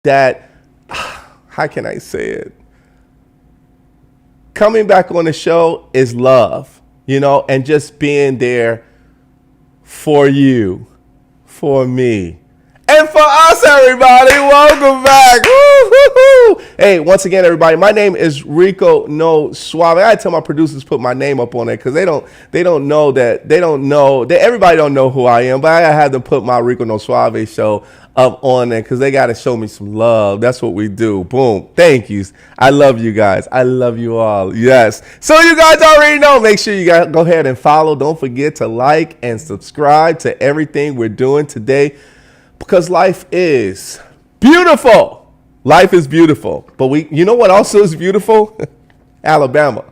that, how can I say it? Coming back on the show is love, and just being there for you, for me, and for us, everybody. Welcome back. Woo-hoo-hoo. Hey, once again, everybody, my name is Rico, no Suave. I tell my producers put my name up on it because they don't know everybody don't know who I am, but I had to put my Rico no Suave show up on there because they got to show me some love. That's what we do. Boom. Thank you. I love you guys. I love you all. Yes. So you guys already know. Make sure you guys go ahead and follow. Don't forget to like and subscribe to everything we're doing today because life is beautiful. Life is beautiful. But you know what also is beautiful? Alabama.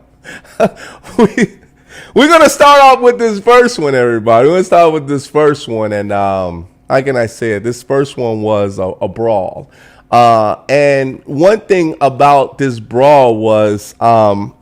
We're going to start off with this first one, everybody. We're going to start with this first one. And how can I say it? This first one was a brawl. And one thing about this brawl was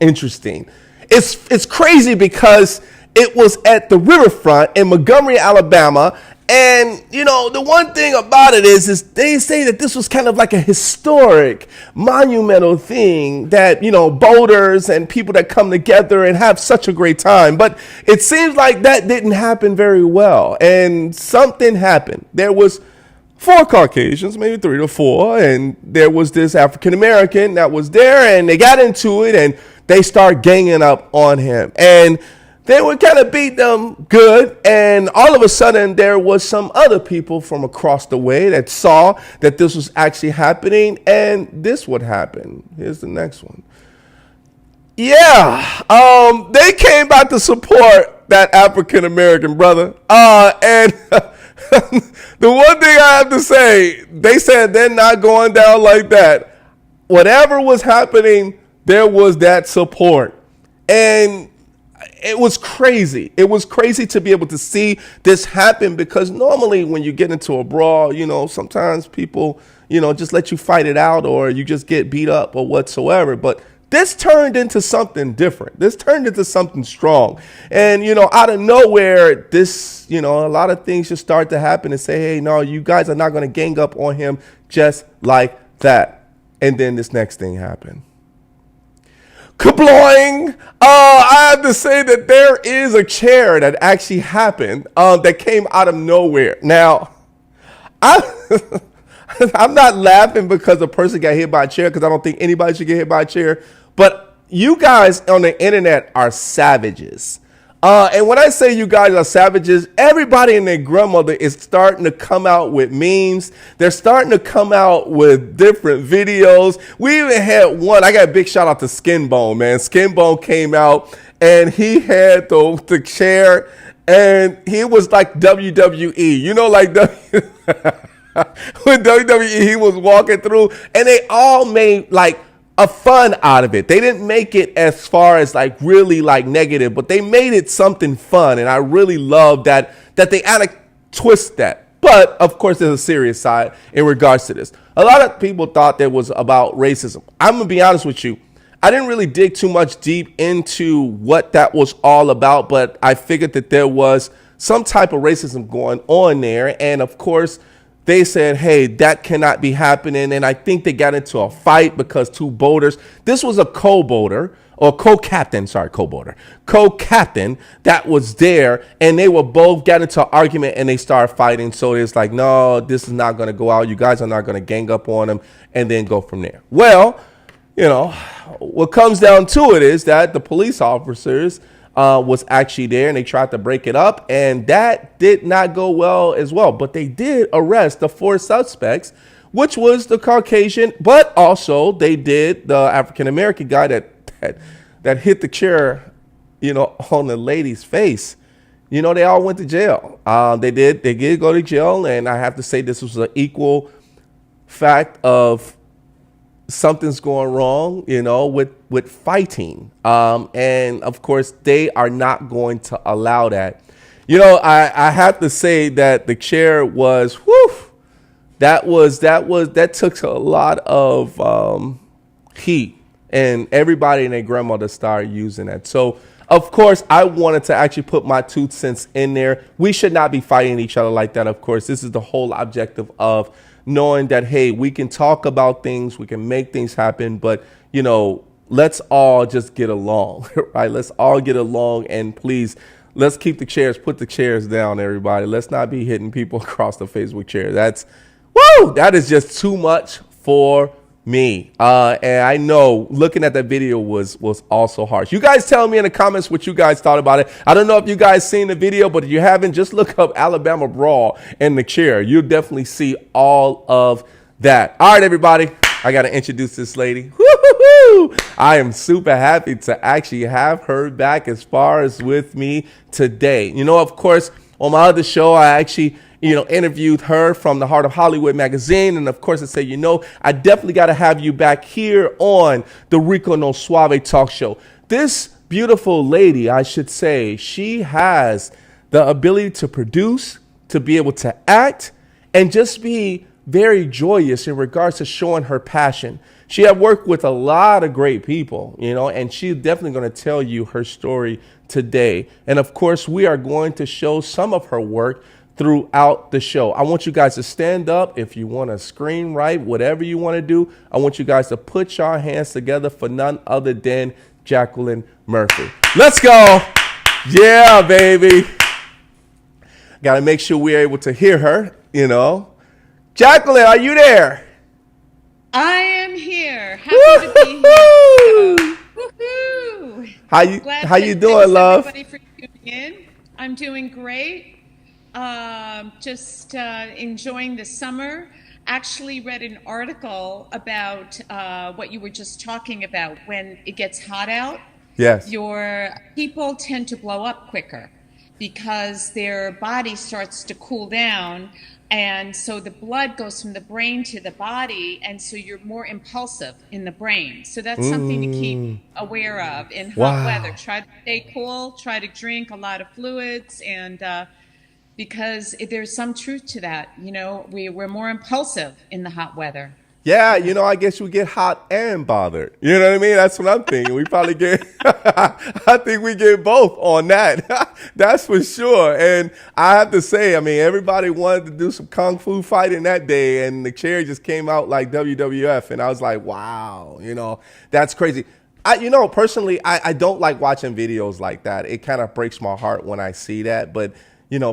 interesting. It's crazy because it was at the riverfront in Montgomery, Alabama. And, the one thing about it is they say that this was kind of like a historic, monumental thing that, boaters and people that come together and have such a great time. But it seems like that didn't happen very well. And something happened. There was 4 Caucasians, maybe 3 to 4. And there was this African American that was there and they got into it and they start ganging up on him. And they would kind of beat them good, and all of a sudden there was some other people from across the way that saw that this was actually happening, and this would happen. Here's the next one. Yeah, they came back to support that African American brother, and the one thing I have to say, they said they're not going down like that. Whatever was happening, there was that support, and it was crazy. It was crazy to be able to see this happen because normally when you get into a brawl, sometimes people, just let you fight it out or you just get beat up or whatsoever. But this turned into something different. This turned into something strong. And, out of nowhere, this, a lot of things just start to happen and say, hey, no, you guys are not going to gang up on him just like that. And then this next thing happened. Kabloing! I have to say that there is a chair that actually happened that came out of nowhere. Now, I'm not laughing because a person got hit by a chair because I don't think anybody should get hit by a chair. But you guys on the internet are savages. And when I say you guys are savages, everybody and their grandmother is starting to come out with memes. They're starting to come out with different videos. We even had one. I got a big shout out to Skinbone, man. Skinbone came out and he had the chair and he was like WWE. Like when WWE, he was walking through and they all made like a fun out of it. They didn't make it as far as like really like negative, but they made it something fun. And I really love that they had to twist that. But of course, there's a serious side in regards to this. A lot of people thought that was about racism. I'm going to be honest with you. I didn't really dig too much deep into what that was all about, but I figured that there was some type of racism going on there. And of course, they said, hey, that cannot be happening. And I think they got into a fight because 2 boaters. This was a co-boater or co-captain that was there. And they were both got into an argument and they started fighting. So it's like, no, this is not going to go out. You guys are not going to gang up on them and then go from there. Well, what comes down to it is that the police officers was actually there and they tried to break it up and that did not go well as well. But they did arrest the 4 suspects, which was the Caucasian, but also they did the African-American guy that hit the chair, on the lady's face. They all went to jail. They did go to jail. And I have to say this was an equal fact of something's going wrong, with fighting. And of course, they are not going to allow that. I have to say that the chair was, that took a lot of heat, and everybody and their grandmother started using that. So of course, I wanted to actually put my 2 cents in there. We should not be fighting each other like that. Of course, this is the whole objective of knowing that, hey, we can talk about things, we can make things happen, but, let's all just get along, right? Let's all get along, and please, let's keep the chairs, put the chairs down, everybody. Let's not be hitting people across the Facebook chair. That is just too much for me. And I know looking at that video was also harsh. You guys tell me in the comments what you guys thought about it. I don't know if you guys seen the video, but if you haven't, just look up Alabama Brawl in the chair. You'll definitely see all of that. All right, everybody. I got to introduce this lady. Woo-hoo-hoo! I am super happy to actually have her back as far as with me today. Of course, on my other show, I actually interviewed her from the Heart of Hollywood magazine. And of course, I said, I definitely got to have you back here on the Rico No Suave talk show. This beautiful lady, I should say, she has the ability to produce, to be able to act, and just be very joyous in regards to showing her passion. She had worked with a lot of great people, and she's definitely going to tell you her story today. And of course, we are going to show some of her work throughout the show. I want you guys to stand up. If you want to screenwrite, whatever you want to do, I want you guys to put your hands together for none other than Jacqueline Murphy. Let's go. Yeah, baby. Got to make sure we're able to hear her, Jacqueline, are you there? I am here. Happy to be here. Woohoo! How you doing, love? Everybody for tuning in. I'm doing great. Just enjoying the summer. Actually read an article about what you were just talking about. When it gets hot out, yes, your people tend to blow up quicker because their body starts to cool down. And so the blood goes from the brain to the body, and so you're more impulsive in the brain. So that's something to keep aware of in hot weather. Try to stay cool, try to drink a lot of fluids, and because there's some truth to that. We're more impulsive in the hot weather. Yeah, I guess we get hot and bothered. You know what I mean? That's what I'm thinking. We probably get, I think we get both on that. That's for sure. And I have to say, everybody wanted to do some kung fu fighting that day, and the chair just came out like WWF. And I was like, wow, that's crazy. Personally, I don't like watching videos like that. It kind of breaks my heart when I see that. But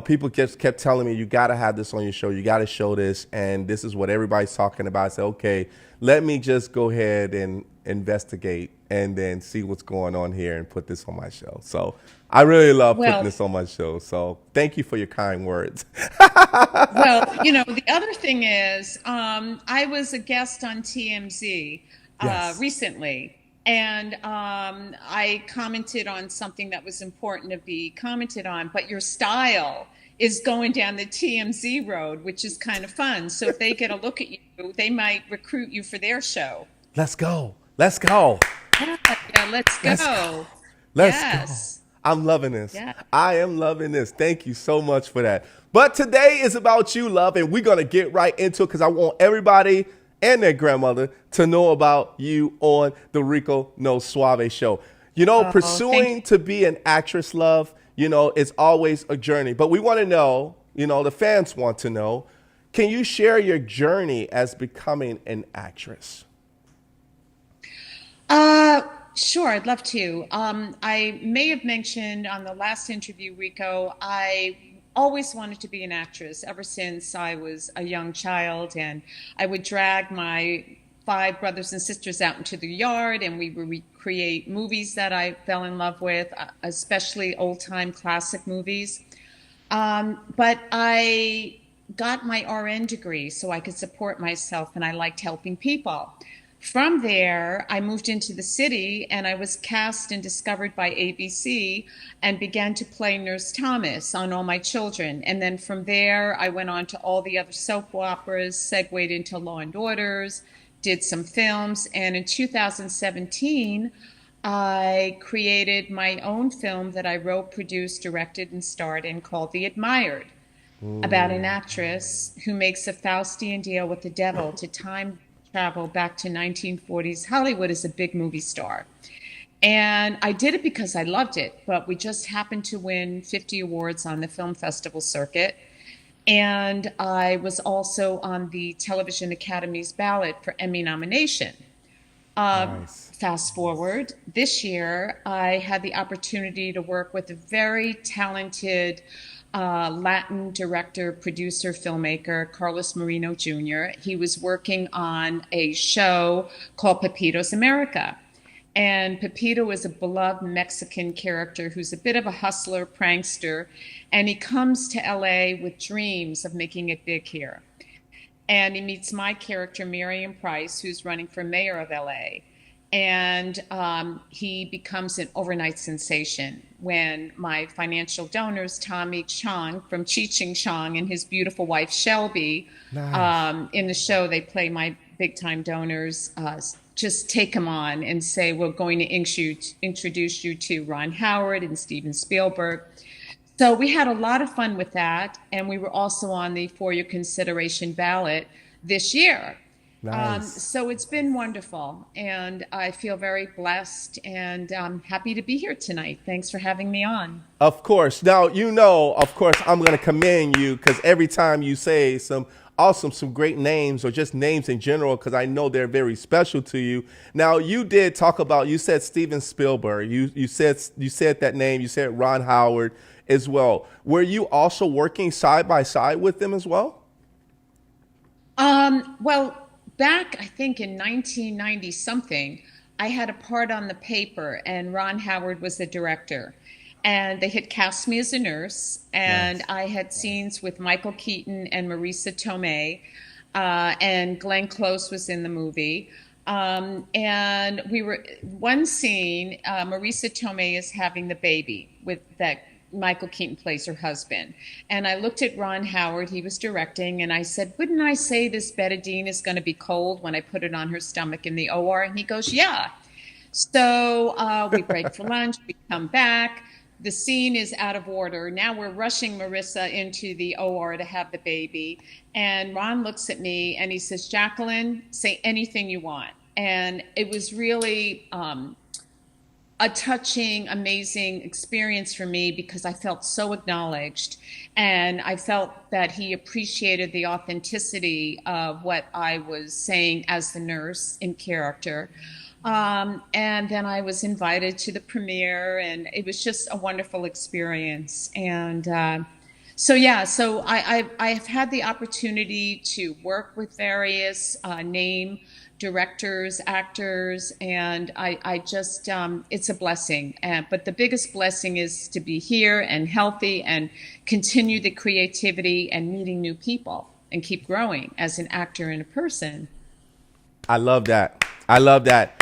people just kept telling me, you got to have this on your show. You got to show this. And this is what everybody's talking about. I said, okay, let me just go ahead and investigate and then see what's going on here and put this on my show. So I really love putting this on my show. So thank you for your kind words. Well, the other thing is I was a guest on TMZ recently. And I commented on something that was important to be commented on, but your style is going down the TMZ road, which is kind of fun. So if they get a look at you, they might recruit you for their show. Let's go. Let's go. Yeah, let's go. Let's go. I'm loving this. Yeah. I am loving this. Thank you so much for that. But today is about you, love, and we're going to get right into it because I want everybody and their grandmother to know about you on the Rico No Suave show. Pursuing to be an actress, love, it's always a journey. But we want to know, the fans want to know, can you share your journey as becoming an actress? Sure, I'd love to. I may have mentioned on the last interview, Rico, I always wanted to be an actress ever since I was a young child, and I would drag my 5 brothers and sisters out into the yard, and we would recreate movies that I fell in love with, especially old-time classic movies. But I got my RN degree so I could support myself, and I liked helping people. From there, I moved into the city, and I was cast and discovered by ABC and began to play Nurse Thomas on All My Children. And then from there, I went on to all the other soap operas, segued into Law and Orders, did some films. And in 2017, I created my own film that I wrote, produced, directed, and starred in called The Admired, about an actress who makes a Faustian deal with the devil to time travel back to 1940s Hollywood as a big movie star. And I did it because I loved it, but we just happened to win 50 awards on the film festival circuit. And I was also on the Television Academy's ballot for Emmy nomination. Nice. Fast forward, this year, I had the opportunity to work with a very talented Latin director, producer, filmmaker, Carlos Marino Jr. He was working on a show called Pepito's America. And Pepito is a beloved Mexican character who's a bit of a hustler, prankster, and he comes to LA with dreams of making it big here. And he meets my character, Miriam Price, who's running for mayor of LA. And he becomes an overnight sensation when my financial donors, Tommy Chong from Cheech Chong and his beautiful wife, Shelby, Nice. in the show, they play my big time donors, just take him on and say, we're going to introduce you to Ron Howard and Steven Spielberg. So we had a lot of fun with that, and we were also on the For Your Consideration ballot this year. Nice. So it's been wonderful, and I feel very blessed and happy to be here tonight. Thanks for having me on. Of course. Now, of course, I'm going to commend you because every time you say some great names or just names in general, because I know they're very special to you. Now, you did talk about, you said Steven Spielberg. You said that name. You said Ron Howard as well. Were you also working side by side with them as well? Well, back, I think in 1990 something, I had a part on the paper, and Ron Howard was the director. And they had cast me as a nurse, and Nice. I had scenes with Michael Keaton and Marisa Tomei, and Glenn Close was in the movie. And we were one scene. Marisa Tomei is having the baby with that Michael Keaton plays her husband. And I looked at Ron Howard, he was directing, and I said, wouldn't I say this betadine is going to be cold when I put it on her stomach in the OR? And he goes, yeah. So we break for lunch, we come back. The scene is out of order. Now we're rushing Marissa into the OR to have the baby. And Ron looks at me and he says, Jacqueline, say anything you want. And it was really a touching, amazing experience for me because I felt so acknowledged. And I felt that he appreciated the authenticity of what I was saying as the nurse in character. And then I was invited to the premiere, and it was just a wonderful experience. And I've had the opportunity to work with various name directors, actors, and I just, it's a blessing. But the biggest blessing is to be here and healthy and continue the creativity and meeting new people and keep growing as an actor and a person. I love that. I love that.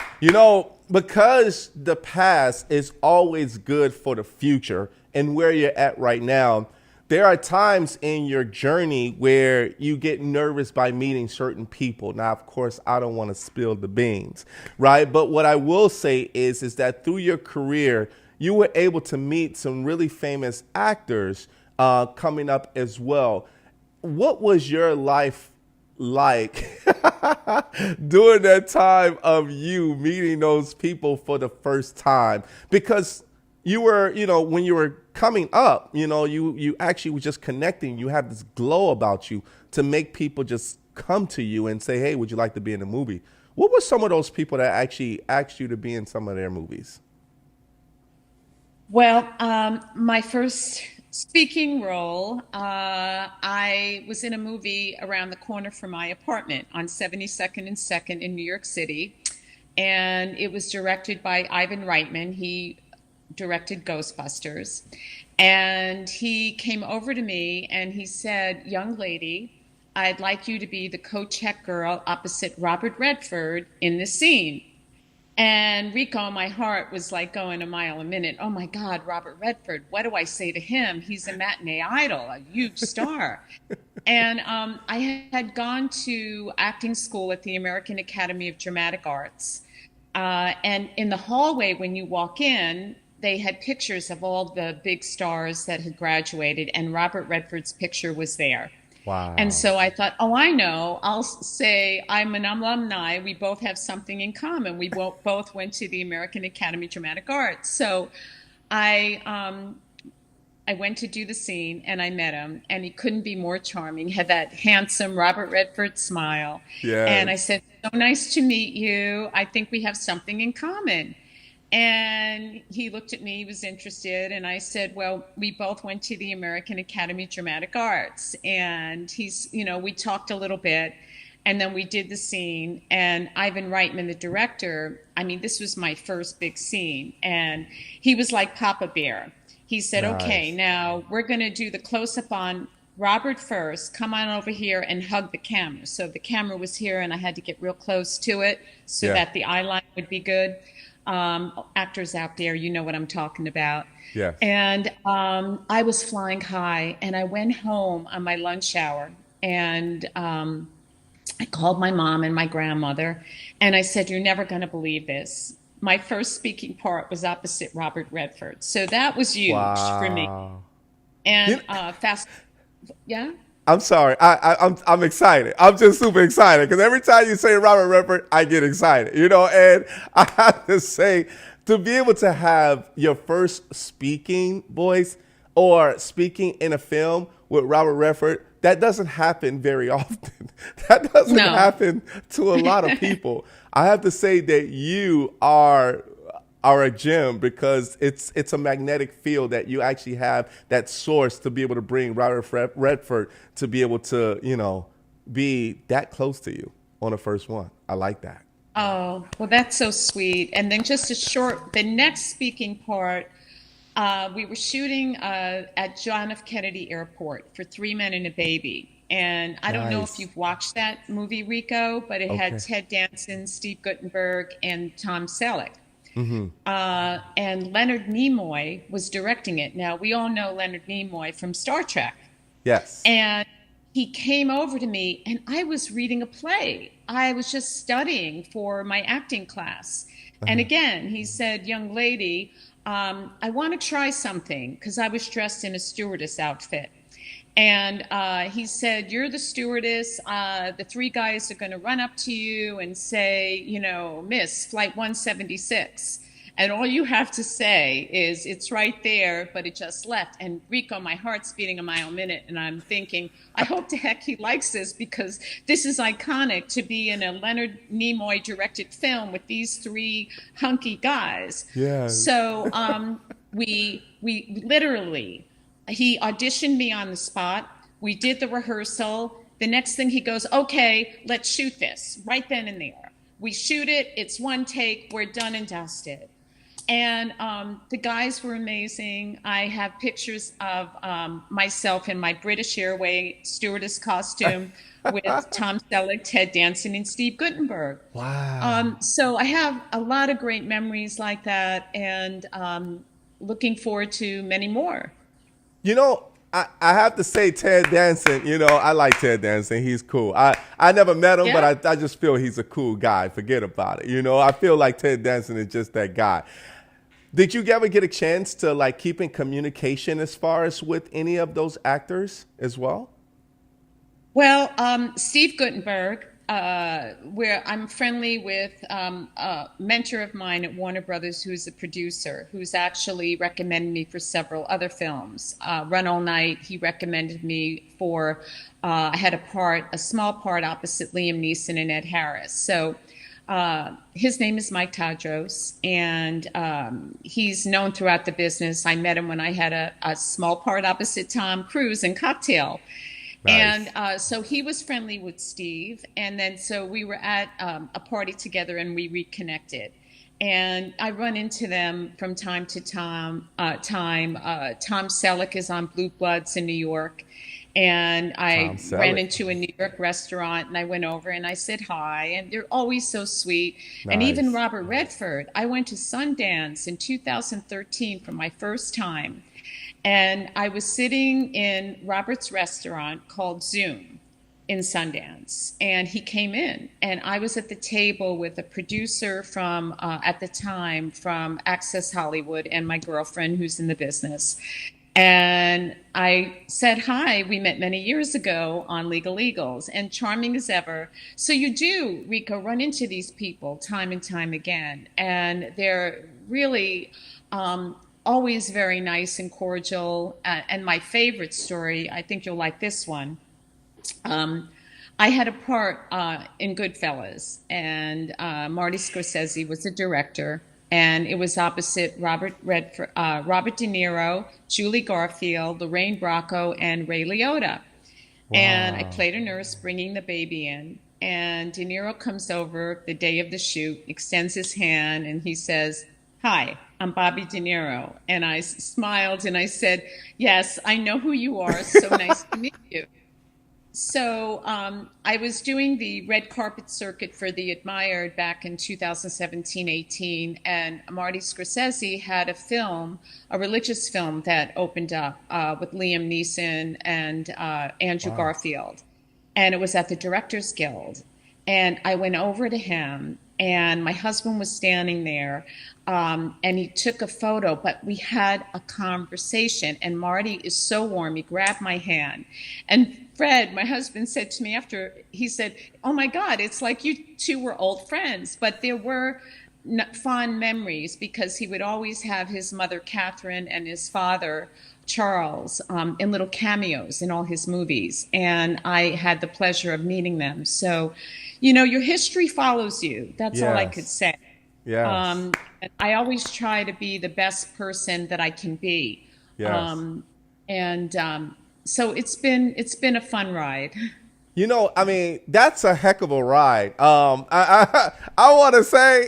Because the past is always good for the future and where you're at right now, there are times in your journey where you get nervous by meeting certain people. Now, of course, I don't want to spill the beans, right? But what I will say is that through your career, you were able to meet some really famous actors coming up as well. What was your life like during that time of you meeting those people for the first time? Because you were, when you were coming up, you actually were just connecting. You had this glow about you to make people just come to you and say, hey, would you like to be in a movie? What were some of those people that actually asked you to be in some of their movies? Well, my first speaking role, I was in a movie around the corner from my apartment on 72nd and 2nd in New York City. And it was directed by Ivan Reitman. He directed Ghostbusters. And he came over to me and he said, young lady, I'd like you to be the co-check girl opposite Robert Redford in the scene. And Rico, my heart was like going a mile a minute. Oh my God, Robert Redford, what do I say to him? He's a matinee idol, a huge star. And I had gone to acting school at the American Academy of Dramatic Arts. And in the hallway, when you walk in, they had pictures of all the big stars that had graduated, and Robert Redford's picture was there. Wow. And so I thought, oh, I know. I'll say I'm an alumni. We both have something in common. We both went to the American Academy of Dramatic Arts. So I I went to do the scene and I met him, and he couldn't be more charming. He had that handsome Robert Redford smile. And I Yes. said, "So nice to meet you. I think we have something in common." And he looked at me, he was interested, and I said, "Well, we both went to the American Academy of Dramatic Arts." And we talked a little bit, and then we did the scene. And Ivan Reitman, the director, I mean, this was my first big scene, and he was like Papa Bear. He said, "Okay, Nice. now we're going to do the close up on Robert first. Come on over here and hug the camera." So the camera was here, and I had to get real close to it so Yeah. that the eye line would be good. Actors out there, you know what I'm talking about. Yes. And I was flying high, and I went home on my lunch hour, and I called my mom and my grandmother, and I said, "You're never going to believe this. My first speaking part was opposite Robert Redford." So that was huge for me. Wow. You And know, yeah. I'm sorry. I'm excited. I'm just super excited because every time you say Robert Redford, I get excited. And I have to say, to be able to have your first speaking voice or speaking in a film with Robert Redford, that doesn't happen very often. That doesn't No. happen to a lot of people. I have to say that you are a gem because it's a magnetic field that you actually have that source to be able to bring Redford to be able to be that close to you on the first one. I like that. Oh, well, that's so sweet. And then just the next speaking part, we were shooting at John F. Kennedy Airport for Three Men and a Baby. And I don't know if Nice. you've watched that movie, Rico, but it had Okay. Ted Danson, Steve Guttenberg, and Tom Selleck. And Leonard Nimoy was directing it. Now, we all know Leonard Nimoy from Star Trek. Yes. And he came over to me, and I was reading a play. I was just studying for my acting class. And again, he said, "Young lady, I want to try something," because I was dressed in a stewardess outfit. And he said, "You're the stewardess. The three guys are going to run up to you and say, Miss, Flight 176. And all you have to say is, 'It's right there, but it just left.'" And Rico, my heart's beating a mile a minute. And I'm thinking, I hope to heck he likes this, because this is iconic to be in a Leonard Nimoy directed film with these three hunky guys. Yes. So we literally, he auditioned me on the spot. We did the rehearsal. The next thing he goes, "Okay, let's shoot this," right then and there. We shoot it. It's one take. We're done and dusted. And the guys were amazing. I have pictures of myself in my British Airways stewardess costume with Tom Selleck, Ted Danson, and Steve Guttenberg. Wow. So I have a lot of great memories like that, and looking forward to many more. I have to say Ted Danson, I like Ted Danson. He's cool. I never met him, but Yeah. I just feel he's a cool guy. Forget about it. I feel like Ted Danson is just that guy. Did you ever get a chance to keep in communication as far as with any of those actors as well? Well, Steve Guttenberg, where I'm friendly with a mentor of mine at Warner Brothers, who's a producer, who's actually recommended me for several other films. Run All Night, he recommended me for. I had a small part opposite Liam Neeson and Ed Harris. So his name is Mike Tadros, and he's known throughout the business. I met him when I had a small part opposite Tom Cruise in Cocktail. Nice. And so he was friendly with Steve. And then so we were at a party together, and we reconnected. And I run into them from time to time. Tom Selleck is on Blue Bloods in New York. And Tom I ran Selleck. into a New York restaurant, and I went over and I said hi. And they're always so sweet. And even Nice. Robert Redford, I went to Sundance in 2013 for my first time. And I was sitting in Robert's restaurant called Zoom in Sundance. And he came in, and I was at the table with a producer from, at the time, from Access Hollywood, and my girlfriend who's in the business. And I said, "Hi, we met many years ago on Legal Eagles," and charming as ever. So you do, Rico, run into these people time and time again. And they're really always very nice and cordial. And my favorite story, I think you'll like this one. Um, I had a part in Goodfellas, and Marty Scorsese was the director, and it was opposite Robert De Niro, Julie Garfield, Lorraine Bracco, and Ray Liotta. And I Wow. played a nurse bringing the baby in. And De Niro comes over the day of the shoot, extends his hand, and he says, "Hi, I'm Bobby De Niro." And I smiled and I said, "Yes, I know who you are. So nice to meet you." So I was doing the red carpet circuit for The Admired back in 2017-18, and Marty Scorsese had a film, a religious film that opened up with Liam Neeson and Andrew Wow. Garfield, and it was at the Directors Guild. And I went over to him, and my husband was standing there, and he took a photo, but we had a conversation. And Marty is so warm. He grabbed my hand. And Fred, my husband, said to me after, he said, "Oh my God, it's like you two were old friends." But there were fond memories because he would always have his mother, Catherine, and his father, Charles, in little cameos in all his movies. And I had the pleasure of meeting them. So, your history follows you. That's all I could Yes. say. Yes. And I always try to be the best person that I can be. Yes. Um, and so it's been a fun ride. I mean, that's a heck of a ride. I want to say,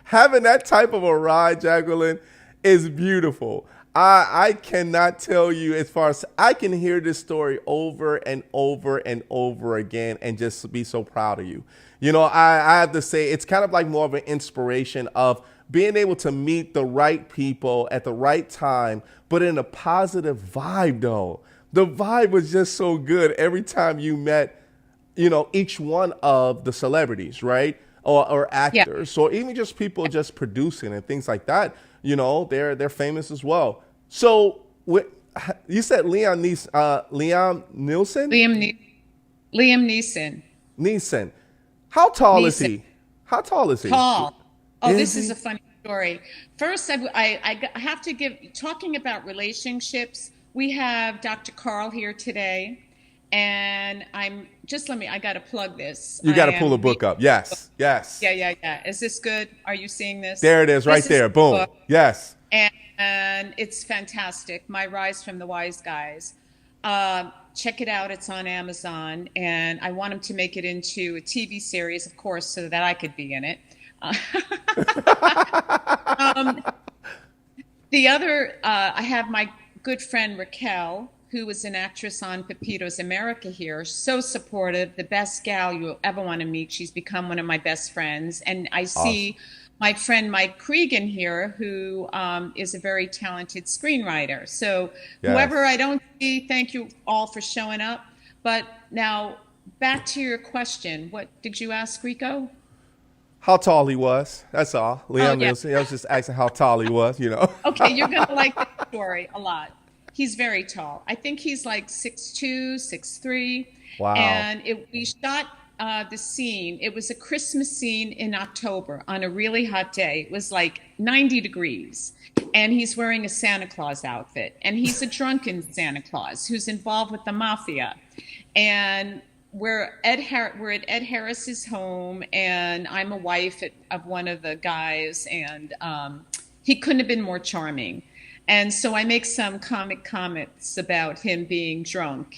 having that type of a ride, Jacqueline, is beautiful. I cannot tell you, as far as I can hear this story over and over and over again and just be so proud of you. I have to say it's kind of like more of an inspiration of being able to meet the right people at the right time, but in a positive vibe though. The vibe was just so good every time you met, each one of the celebrities, right? Or Yeah. actors, or even just people just producing and things like that. They're famous as well. So you said Liam Nielsen? Liam, Liam Neeson. Neeson. How tall is Neeson. he? How tall is he? Tall. Oh, Is this is he? a funny story. First, I have to give, talking about relationships, we have Dr. Carl here today. And I got to plug this. You got to pull the book up. Yes. Yes. Yeah, yeah, yeah. Is this good? Are you seeing this? There it is right This is there. the Boom. book, Yes. and it's fantastic. My Rise from the Wise Guys. Check it out. It's on Amazon, and I want him to make it into a TV series, of course, so that I could be in it. Uh, um, I have my good friend Raquel, who was an actress on Pepito's America here. So supportive, the best gal you'll ever want to meet. She's become one of my best friends. And I Awesome. see my friend Mike Cregan here, who is a very talented screenwriter. So whoever Yes. I don't see, thank you all for showing up. But now back to your question. What did you ask, Rico? How tall he was. That's all. Oh, Liam yeah. Nielsen. I was just asking how tall he was. Okay, you're going to like this story a lot. He's very tall. I think he's like 6'2", 6'3". Wow. And we shot the scene. It was a Christmas scene in October on a really hot day. It was like 90 degrees. And he's wearing a Santa Claus outfit. And he's a drunken Santa Claus who's involved with the mafia. And we're at Ed Harris's home, and I'm a wife of one of the guys, and he couldn't have been more charming. And so I make some comic comments about him being drunk.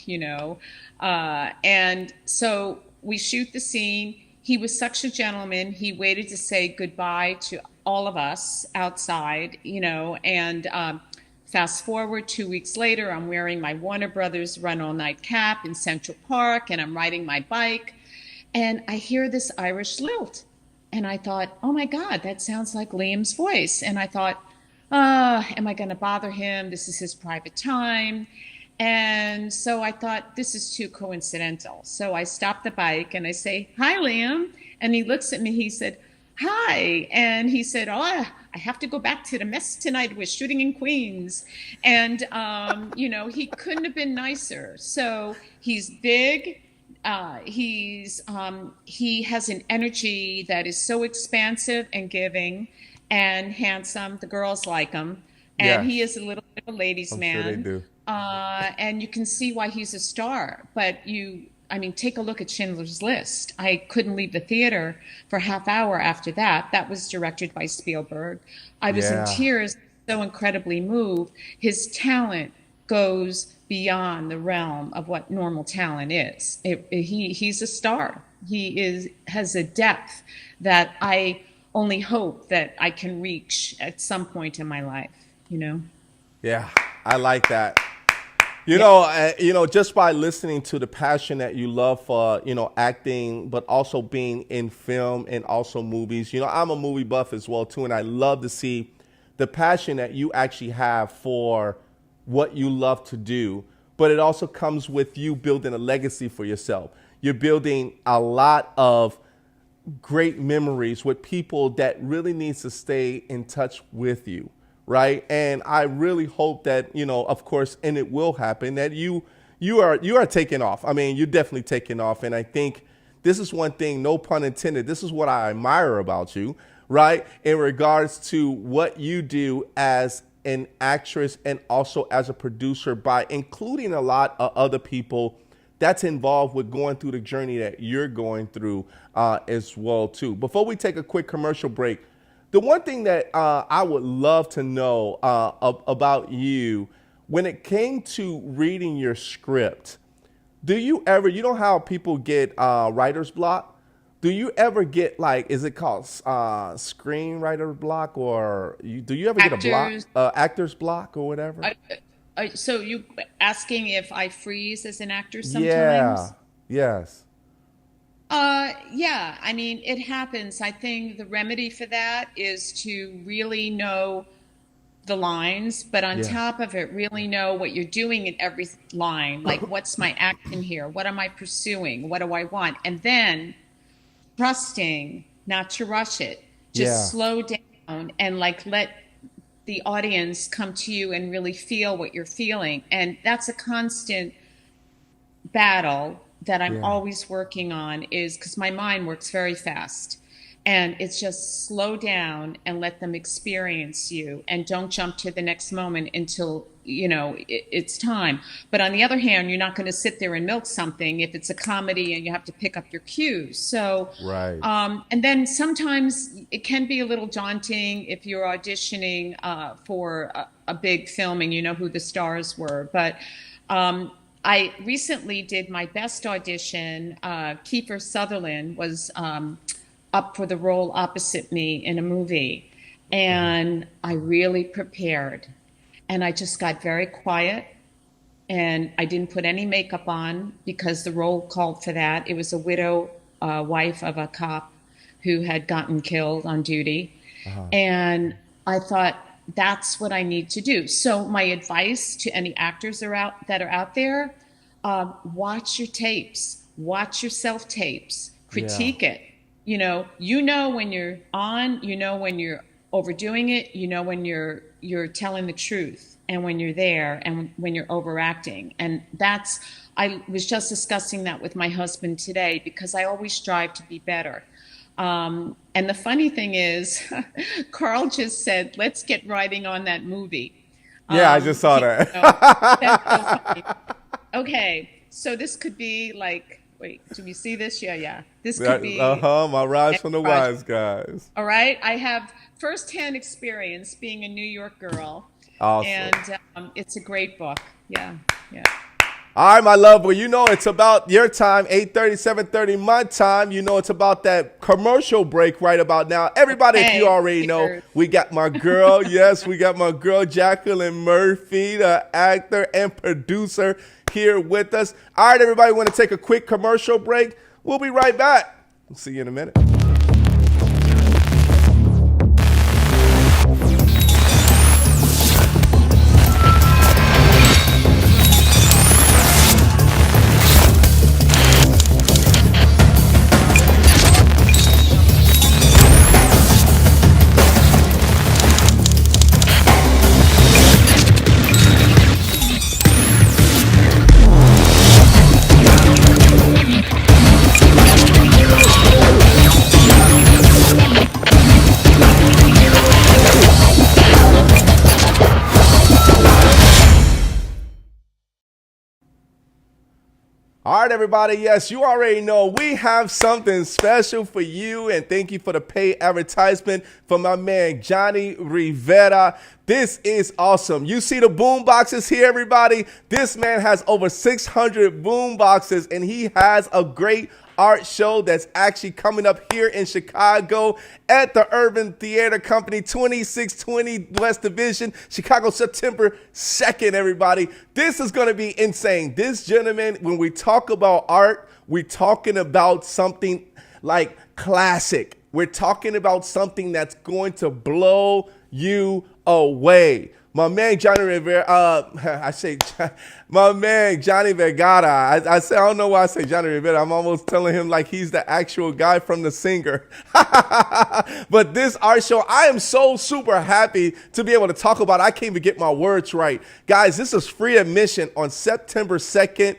And so we shoot the scene. He was such a gentleman. He waited to say goodbye to all of us outside, and fast forward 2 weeks later, I'm wearing my Warner Brothers Run All Night cap in Central Park, and I'm riding my bike, and I hear this Irish lilt. And I thought, oh my God, that sounds like Liam's voice. And I thought, am I going to bother him? This is his private time. And so I thought, this is too coincidental. So I stopped the bike and I say, "Hi, Liam." And he looks at me, he said, "Hi." And he said, "Oh, I have to go back to the mess tonight. We're shooting in Queens." And, he couldn't have been nicer. So he's big. He has an energy that is so expansive and giving and handsome. The girls like him. and he Yes, is a little bit of a ladies' I'm sure they man, do. and you can see why he's a star. But I mean, take a look at Schindler's List. I couldn't leave the theater for a half hour after that. That was directed by Spielberg. I was in Yeah. tears, so incredibly moved. His talent goes beyond the realm of what normal talent is. He's a star. He is has a depth that I only hope that I can reach at some point in my life, you know? Yeah, I like that. Yeah. Just by listening to the passion that you love for, acting, but also being in film and also movies. I'm a movie buff as well too, and I love to see the passion that you actually have for what you love to do. But it also comes with you building a legacy for yourself. You're building a lot of great memories with people that really needs to stay in touch with you, right? And I really hope that, of course, and it will happen, that you are taking off. I mean, you're definitely taking off, and I think this is one thing, no pun intended, this is what I admire about you, right? In regards to what you do as an actress and also as a producer, by including a lot of other people that's involved with going through the journey that you're going through as well too. Before we take a quick commercial break, the one thing that I would love to know about you, when it came to reading your script, do you ever, how people get writer's block? Do you ever get, like, is it called screenwriter block, or do you ever get a block, Actors. actor's block or whatever? I, so you asking if I freeze as an actor Yeah. sometimes? Yes. Yeah, I mean, it happens. I think the remedy for that is to really know the lines, but on Yeah. top of it, really know what you're doing in every line. Like, what's my action here? What am I pursuing? What do I want? And then trusting not to rush it, Yeah. just slow down and like let the audience come to you and really feel what you're feeling. And that's a constant battle that I'm Yeah. always working on, is because my mind works very fast. And it's just slow down and let them experience you, and don't jump to the next moment until, it's time. But on the other hand, you're not going to sit there and milk something if it's a comedy and you have to pick up your cues. So, Right. and then sometimes it can be a little daunting if you're auditioning for a big film and you know who the stars were. But I recently did my best audition. Kiefer Sutherland was up for the role opposite me in a movie. And I really prepared. And I just got very quiet, and I didn't put any makeup on because the role called for that. It was a widow wife of a cop who had gotten killed on duty. And I thought, that's what I need to do. So my advice to any actors that are out there, watch your tapes, watch your self tapes, Yeah. critique it. When you're on, when you're overdoing it, when you're telling the truth, and when you're there, and when you're overacting. And I was just discussing that with my husband today, because I always strive to be better. And the funny thing is, Carl just said, let's get writing on that movie. Yeah, I just saw that. That's so funny. Okay, so this could be like, wait, do we see this? Yeah, yeah. This could be My Rise from the project. Wise Guys. All right. I have firsthand experience being a New York girl. Awesome. And it's a great book. Yeah, yeah. All right, my love. Well, it's about your time, 8:30, 7:30 my time. It's about that commercial break right about now. Everybody, if you Okay, already know, cheers. we got my girl. Yes, we got my girl, Jacqueline Murphy, the actor and producer, here with us. All right, everybody, want to take a quick commercial break? We'll be right back. See you in a minute. All right, everybody. Yes, you already know we have something special for you. And thank you for the paid advertisement for my man, Johnny Rivera. This is awesome. You see the boom boxes here, everybody. This man has over 600 boom boxes, and he has a great art show that's actually coming up here in Chicago at the Urban Theater Company, 2620 West Division, Chicago, September 2nd, everybody. This is going to be insane. This gentleman, when we talk about art, we're talking about something like classic. We're talking about something that's going to blow you away. My man Johnny Rivera, my man Johnny Vergara. I don't know why I say Johnny Rivera. I'm almost telling him like he's the actual guy from the singer. But this art show, I am so super happy to be able to talk about it. I can't even get my words right. Guys, this is free admission on September 2nd.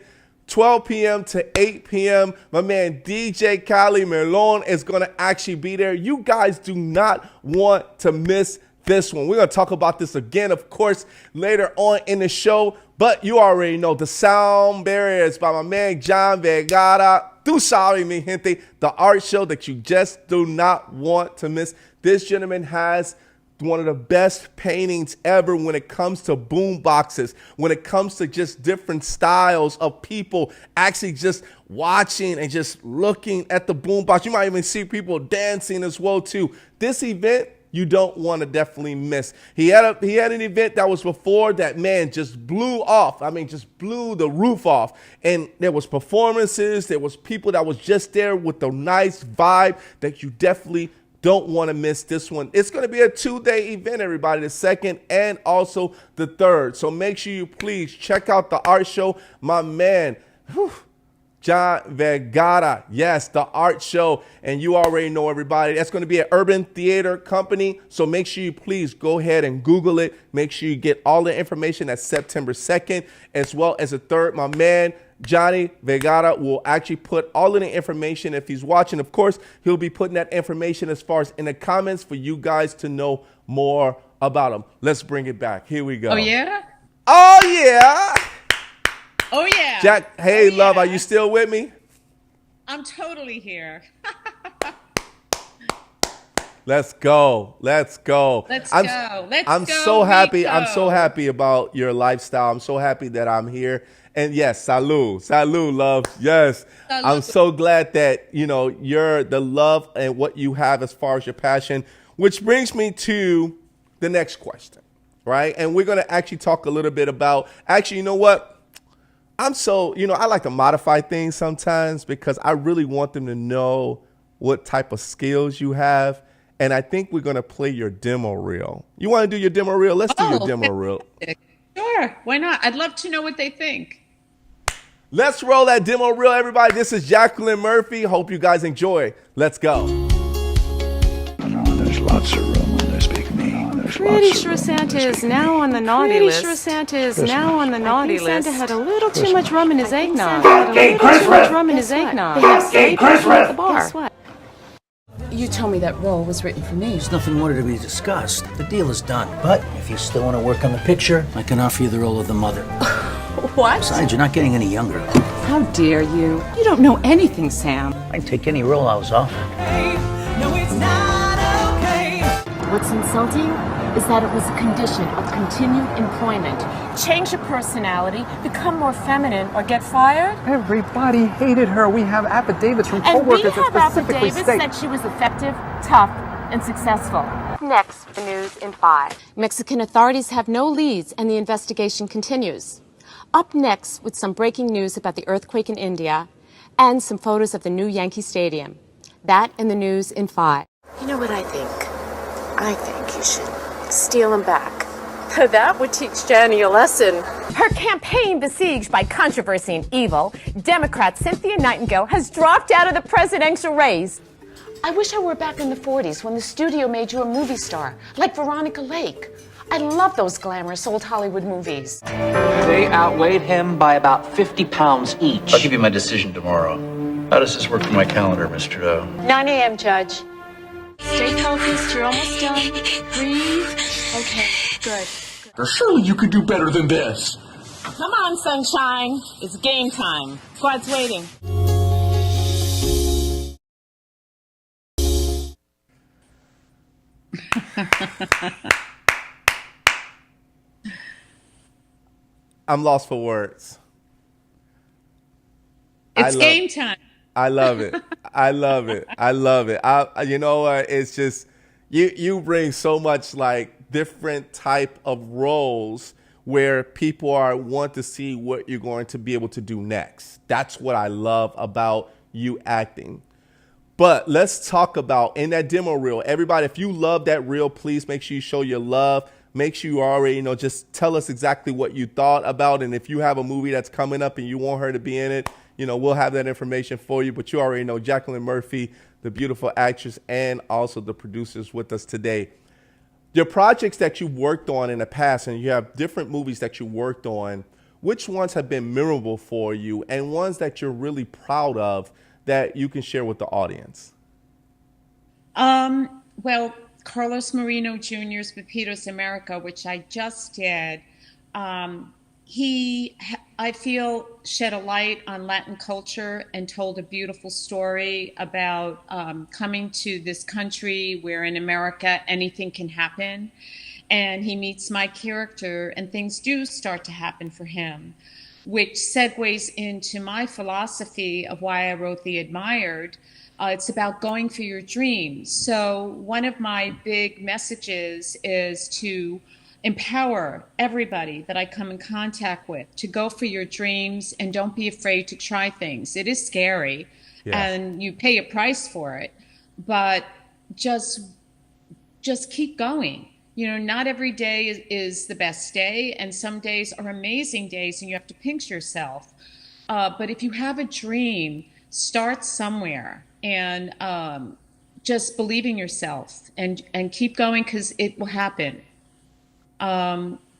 12 p.m. to 8 p.m. My man DJ Cali Merlon is going to actually be there. You guys do not want to miss this one. We're going to talk about this again, of course, later on in the show. But you already know the sound barriers by my man John Vergara. Tu sabe, mi gente. The art show that you just do not want to miss. This gentleman has one of the best paintings ever when it comes to boom boxes, when it comes to just different styles of people actually just watching and just looking at the boom box. You might even see people dancing as well too. This event you don't want to definitely miss. He had an event that was before that, man, just blew off. I mean, just blew the roof off. And there was performances. There was people that was just there with a nice vibe that you definitely don't want to miss this one. It's going to be a 2-day event, everybody, the 2nd and also the 3rd. So make sure you please check out the art show. My man, John Vergara, yes, the art show. And you already know, everybody, that's going to be at Urban Theater Company. So make sure you please go ahead and Google it. Make sure you get all the information at September 2nd as well as the 3rd. My man, Johnny Vergara, will actually put all of the information. If he's watching, of course, he'll be putting that information as far as in the comments for you guys to know more about him. Let's bring it back. Here we go. Oh, yeah? Oh, yeah. Oh, yeah. Jack, hey, oh, love, yeah. are you still with me? I'm totally here. Let's go. Let's go. I'm so happy. Rico. I'm so happy about your lifestyle. I'm so happy that I'm here. And yes, salud. Salud, love. Yes. Salud. I'm so glad that, you know, you're the love and what you have as far as your passion, which brings me to the next question, right? And we're going to actually talk a little bit about, actually, you know what? I like to modify things sometimes because I really want them to know what type of skills you have. And I think we're going to play your demo reel. You want to do your demo reel? Let's do your demo reel. Sure. Why not? I'd love to know what they think. Let's roll that demo reel, everybody. This is Jacqueline Murphy. Hope you guys enjoy. Let's go. No, there's lots of room when they speak me. There's Pretty sure Santa is now on the naughty list. Pretty sure Santa is now on the naughty list. Santa had a little too much rum in his eggnog. They have Christmas at the bar. Guess what? You told me that role was written for me. There's nothing more to be discussed. The deal is done. But if you still want to work on the picture, I can offer you the role of the mother. What? Besides, you're not getting any younger. How dare you? You don't know anything, Sam. I'd take any role I was offered. No, it's not okay. What's insulting is that it was a condition of continued employment. Change your personality, become more feminine, or get fired. Everybody hated her. We have affidavits from co-workers that specifically state. That she was effective, tough, and successful. Next, the news in 5. Mexican authorities have no leads, and the investigation continues. Up next, with some breaking news about the earthquake in India, and some photos of the new Yankee Stadium. That and the news in 5. You know what I think? I think you should steal him back. That would teach Janny a lesson. Her campaign besieged by controversy and evil, Democrat Cynthia Nightingale has dropped out of the presidential race. I wish I were back in the 40s when the studio made you a movie star, like Veronica Lake. I love those glamorous old Hollywood movies. They outweighed him by about 50 pounds each. I'll give you my decision tomorrow. How does this work for my calendar, Mr. Trudeau? 9 a.m., Judge. Stay focused, you're almost done. Breathe. Okay, good. Surely you could do better than this. Come on, sunshine. It's game time. Squad's waiting. I'm lost for words. It's game time. I love it. I love it. I love it. You know what? It's just you bring so much like different type of roles where people want to see what you're going to be able to do next. That's what I love about you acting. But let's talk about in that demo reel. Everybody, if you love that reel, please make sure you show your love. Make sure you already know, just tell us exactly what you thought about. And if you have a movie that's coming up and you want her to be in it, we'll have that information for you. But you already know Jacqueline Murphy, the beautiful actress, and also the producers with us today. Your projects that you worked on in the past, and you have different movies that you worked on, which ones have been memorable for you and ones that you're really proud of that you can share with the audience? Well, Carlos Marino Jr.'s Pepitos America, which I just did, I feel, shed a light on Latin culture and told a beautiful story about coming to this country where in America anything can happen. And he meets my character and things do start to happen for him, which segues into my philosophy of why I wrote The Admired. It's about going for your dreams. So one of my big messages is to empower everybody that I come in contact with to go for your dreams and don't be afraid to try things. It is scary and you pay a price for it, but just keep going. Not every day is the best day, and some days are amazing days and you have to pinch yourself. But if you have a dream, start somewhere and just believe in yourself and keep going because it will happen.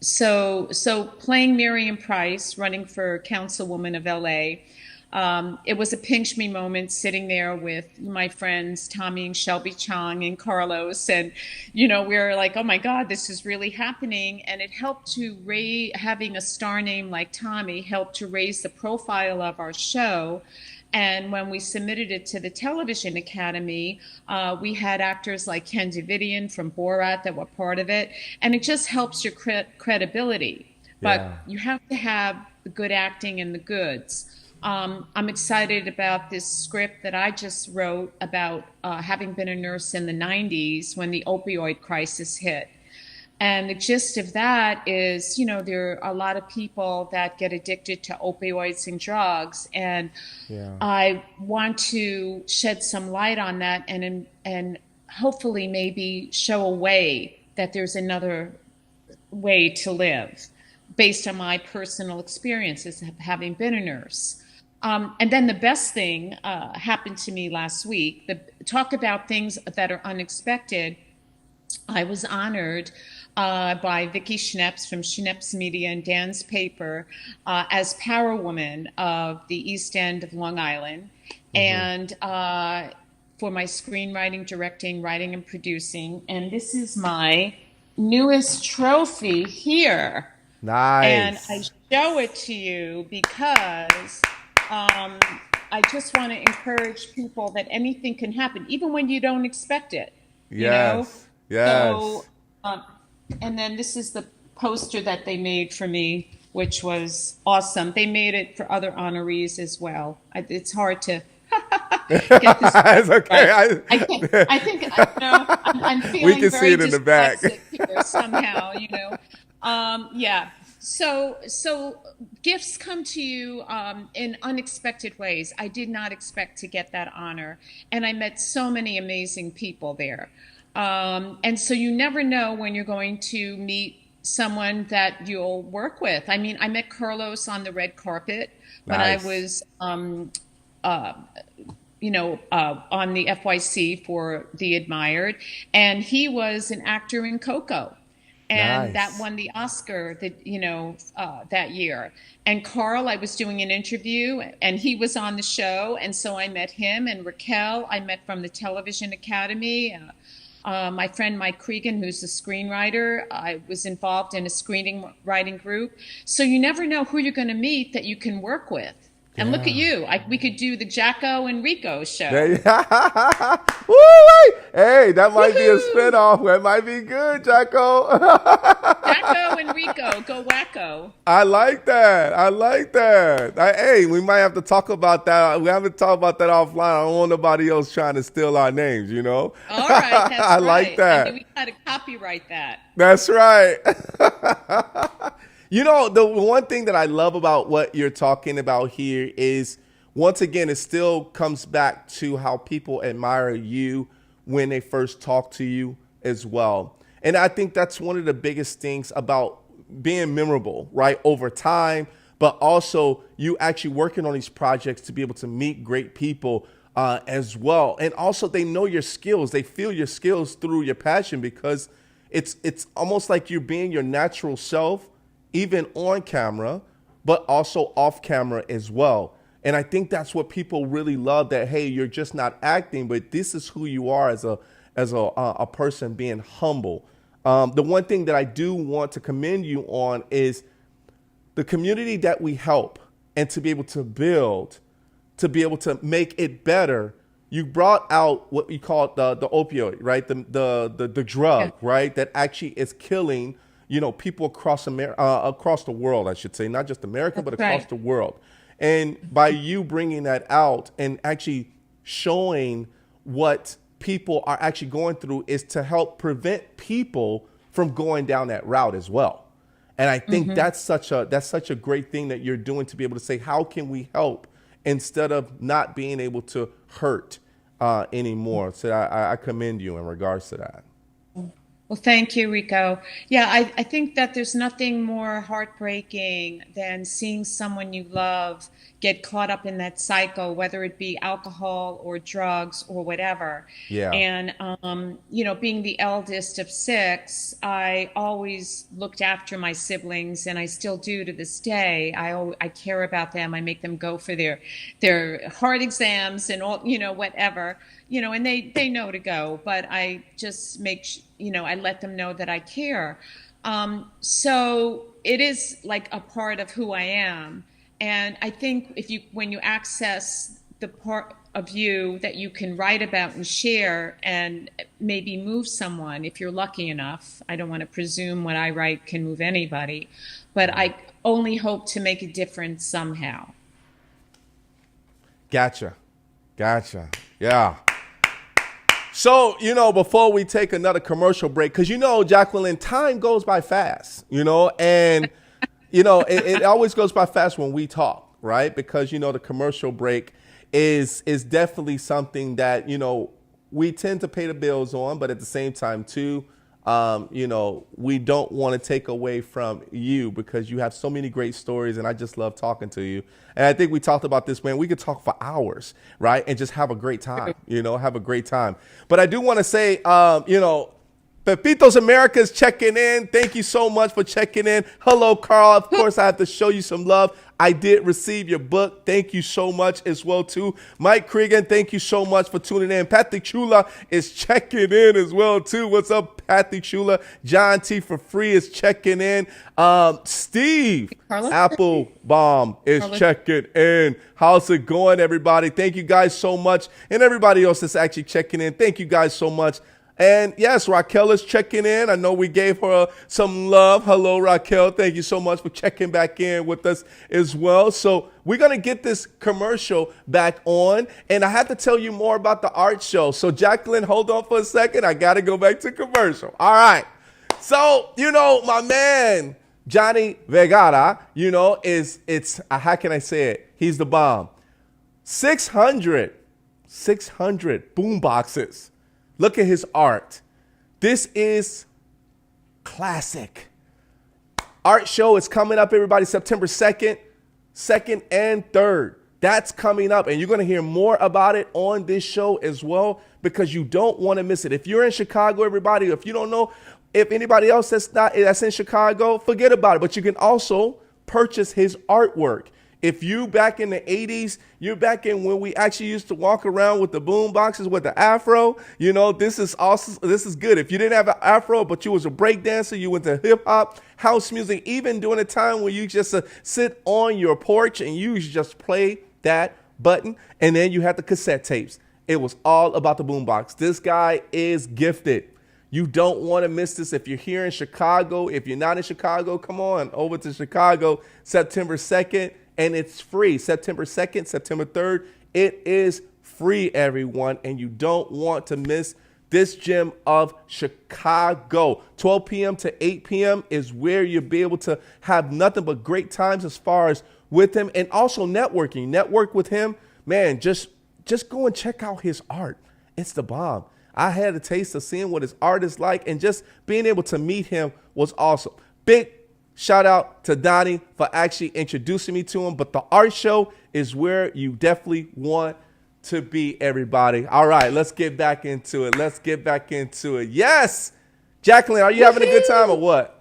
So playing Miriam Price, running for councilwoman of LA, it was a pinch me moment sitting there with my friends, Tommy and Shelby Chong and Carlos. And, we were like, oh my God, this is really happening. And it helped to having a star name like Tommy helped to raise the profile of our show. And when we submitted it to the Television Academy, we had actors like Ken Davidian from Borat that were part of it. And it just helps your credibility. But you have to have the good acting and the goods. I'm excited about this script that I just wrote about having been a nurse in the 90s when the opioid crisis hit. And the gist of that is, there are a lot of people that get addicted to opioids and drugs. And I want to shed some light on that and hopefully maybe show a way that there's another way to live based on my personal experiences of having been a nurse. And then the best thing happened to me last week. Talk about things that are unexpected. I was honored by Vicki Schneps from Schneps Media and Dan's Paper as Power Woman of the East End of Long Island. And for my screenwriting, directing, writing, and producing. And this is my newest trophy here. Nice. And I show it to you because I just want to encourage people that anything can happen, even when you don't expect it. Yes. So, and then this is the poster that they made for me, which was awesome. They made it for other honorees as well. It's hard to get this. It's okay. Right. I think I'm feeling we can very see it in the back here somehow. So gifts come to you in unexpected ways. I did not expect to get that honor, and I met so many amazing people there. And so you never know when you're going to meet someone that you'll work with. I mean, I met Carlos on the red carpet when I was, on the FYC for The Admired, and he was an actor in Coco. And that won the Oscar that year. And Carl, I was doing an interview and he was on the show. And so I met him, and Raquel, I met from the Television Academy. My friend Mike Cregan, who's a screenwriter, I was involved in a screenwriting group. So you never know who you're going to meet that you can work with. And look at you. We could do the Jacko and Rico show. Woo, hey, that might be a spinoff. That might be good, Jacko. Jacko and Rico, go wacko. I like that. Hey, we might have to talk about that. We haven't talked about that offline. I don't want nobody else trying to steal our names, you know? All right, that's I like that. I mean, we got to copyright that. That's right. You know, the one thing that I love about what you're talking about here is, once again, it still comes back to how people admire you when they first talk to you as well. And I think that's one of the biggest things about being memorable, right, over time, but also you actually working on these projects to be able to meet great people as well. And also they know your skills. They feel your skills through your passion, because it's almost like you're being your natural self, even on camera, but also off camera as well. And I think that's what people really love, that, hey, you're just not acting, but this is who you are as a person, being humble. The one thing that I do want to commend you on is the community that we help, and to be able to build, to be able to make it better. You brought out what we call the opioid, right? The drug, right? That actually is killing, you know, people across across the world, I should say, not just America, but across the world. And by you bringing that out and actually showing what people are actually going through is to help prevent people from going down that route as well. And I think that's such a great thing that you're doing, to be able to say, how can we help, instead of not being able to hurt anymore. So I commend you in regards to that. Well, thank you, Rico. Yeah, I think that there's nothing more heartbreaking than seeing someone you love get caught up in that cycle, whether it be alcohol or drugs or whatever. Yeah. And, you know, being the eldest of 6, I always looked after my siblings, and I still do to this day. I care about them. I make them go for their hard exams and all, you know, whatever, you know, and they know to go, but I just I let them know that I care. So it is like a part of who I am. And I think when you access the part of you that you can write about and share and maybe move someone, if you're lucky enough, I don't want to presume what I write can move anybody, but I only hope to make a difference somehow. Gotcha. Yeah. So, you know, before we take another commercial break, because, you know, Jacqueline, time goes by fast, you know, and, you know, it always goes by fast when we talk, right? Because, you know, the commercial break is definitely something that, you know, we tend to pay the bills on, but at the same time, too, you know, we don't want to take away from you, because you have so many great stories, and I just love talking to you. And I think we talked about this, man. We could talk for hours, right? And just have a great time, you know, have a great time. But I do want to say, you know, Pepitos America is checking in. Thank you so much for checking in. Hello, Carl. Of course, I have to show you some love. I did receive your book. Thank you so much as well, too. Mike Cregan, thank you so much for tuning in. Patty Chula is checking in as well, too. What's up, Patty Chula? John T. for free is checking in. Steve Applebaum is checking in. How's it going, everybody? Thank you guys so much. And everybody else that's actually checking in, thank you guys so much. And yes, Raquel is checking in. I know we gave her some love. Hello, Raquel. Thank you so much for checking back in with us as well. So we're going to get this commercial back on. And I have to tell you more about the art show. So Jacqueline, hold on for a second. I got to go back to commercial. All right. So, you know, my man, Johnny Vergara, you know, how can I say it? He's the bomb. 600 boom boxes. Look at his art. This is classic. Art show is coming up, everybody, September 2nd and 3rd. That's coming up, and you're going to hear more about it on this show as well, because you don't want to miss it. If you're in Chicago, everybody, if you don't know, if anybody else that's in Chicago, forget about it. But you can also purchase his artwork. If you back in the 80s, you're back in when we actually used to walk around with the boom boxes with the afro, this is good. If you didn't have an afro, but you was a break dancer, you went to hip hop, house music, even during a time where you just sit on your porch and you just play that button, and then you had the cassette tapes. It was all about the boombox. This guy is gifted. You don't want to miss this. If you're here in Chicago, if you're not in Chicago, come on over to Chicago, September 2nd, and it's free. September 2nd, September 3rd, it is free, everyone, and you don't want to miss this gem of Chicago. 12 p.m. to 8 p.m. is where you'll be able to have nothing but great times as far as with him, and also networking. Network with him, man, just go and check out his art. It's the bomb. I had a taste of seeing what his art is like, and just being able to meet him was awesome. Big shout out to Donnie for actually introducing me to him. But the art show is where you definitely want to be, everybody. All right, let's get back into it. Yes. Jacqueline, are you having a good time or what?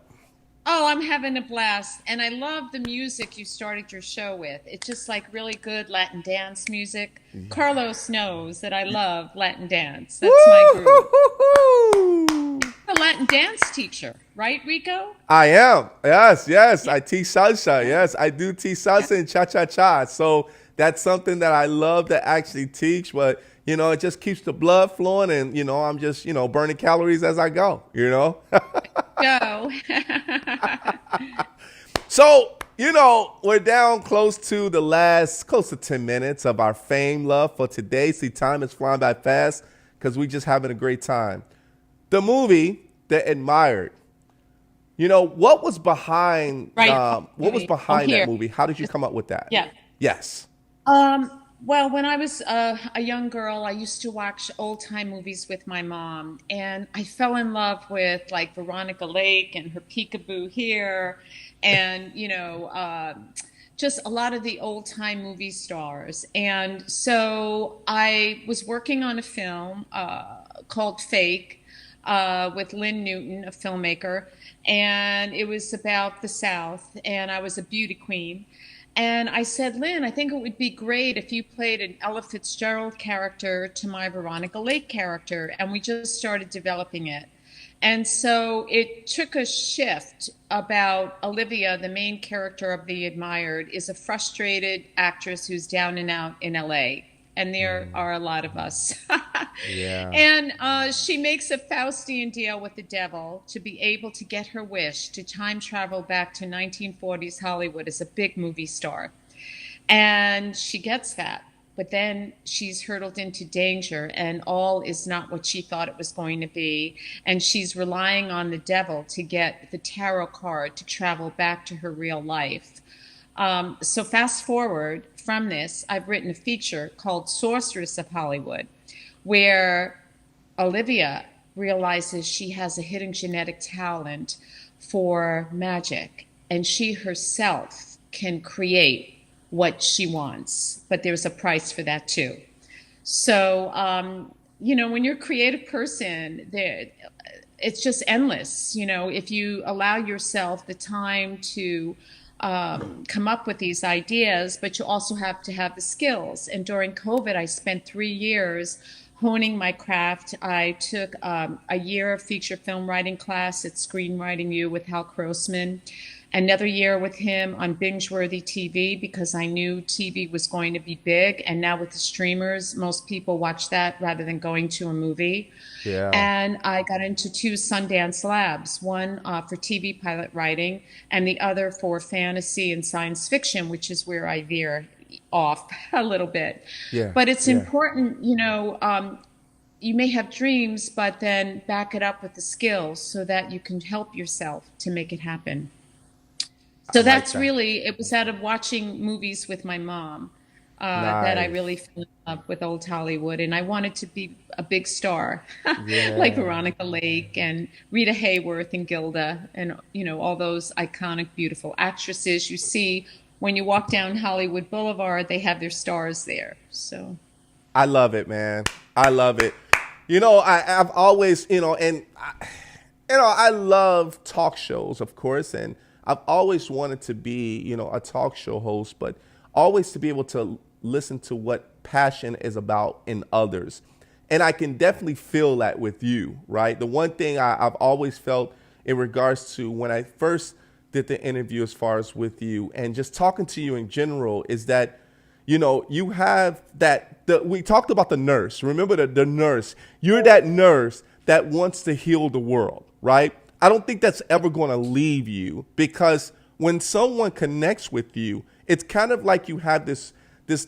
Oh, I'm having a blast. And I love the music you started your show with. It's just like really good Latin dance music. Carlos knows that I love Latin dance. That's my groove. You're a Latin dance teacher, right, Rico? I am. Yes. I teach salsa. Yes, I do teach salsa and cha-cha-cha. So that's something that I love to actually teach. But, it just keeps the blood flowing, and, I'm just, burning calories as I go, Go. So, we're down close to 10 minutes of our fame love for today. See, time is flying by fast because we just having a great time. The movie, The Admired. What was behind that movie? How did you come up with that? Yeah. Yes. Well, when I was a young girl, I used to watch old-time movies with my mom, and I fell in love with like Veronica Lake and her peekaboo here, and just a lot of the old-time movie stars. And so I was working on a film called Fake with Lynn Newton, a filmmaker, and it was about the South, and I was a beauty queen. And I said, Lynn, I think it would be great if you played an Ella Fitzgerald character to my Veronica Lake character. And we just started developing it. And so it took a shift about Olivia, the main character of The Admired, is a frustrated actress who's down and out in LA. And there are a lot of us. Yeah. And she makes a Faustian deal with the devil to be able to get her wish to time travel back to 1940s Hollywood as a big movie star. And she gets that. But then she's hurtled into danger, and all is not what she thought it was going to be. And she's relying on the devil to get the tarot card to travel back to her real life. So fast forward from this, I've written a feature called Sorceress of Hollywood, where Olivia realizes she has a hidden genetic talent for magic, and she herself can create what she wants, but there's a price for that too. So, when you're a creative person, it's just endless. If you allow yourself the time to come up with these ideas, but you also have to have the skills. And during COVID, I spent 3 years honing my craft. I took a year of feature film writing class at Screenwriting U with Hal Grossman, another year with him on binge-worthy TV, because I knew TV was going to be big. And now with the streamers, most people watch that rather than going to a movie. Yeah. And I got into 2 Sundance Labs, one for TV pilot writing and the other for fantasy and science fiction, which is where I veer off a little bit. Yeah. But it's important, you may have dreams, but then back it up with the skills so that you can help yourself to make it happen. So that's really, it was out of watching movies with my mom that I really fell in love with old Hollywood. And I wanted to be a big star, like Veronica Lake and Rita Hayworth and Gilda and, all those iconic, beautiful actresses you see when you walk down Hollywood Boulevard. They have their stars there. So I love it, man. I love it. I've always, I love talk shows, of course, and I've always wanted to be, a talk show host, but always to be able to listen to what passion is about in others. And I can definitely feel that with you, right? The one thing I've always felt in regards to when I first did the interview as far as with you and just talking to you in general is that, you know, you have we talked about the nurse. Remember the nurse. You're that nurse that wants to heal the world, right? I don't think that's ever going to leave you, because when someone connects with you, it's kind of like you have this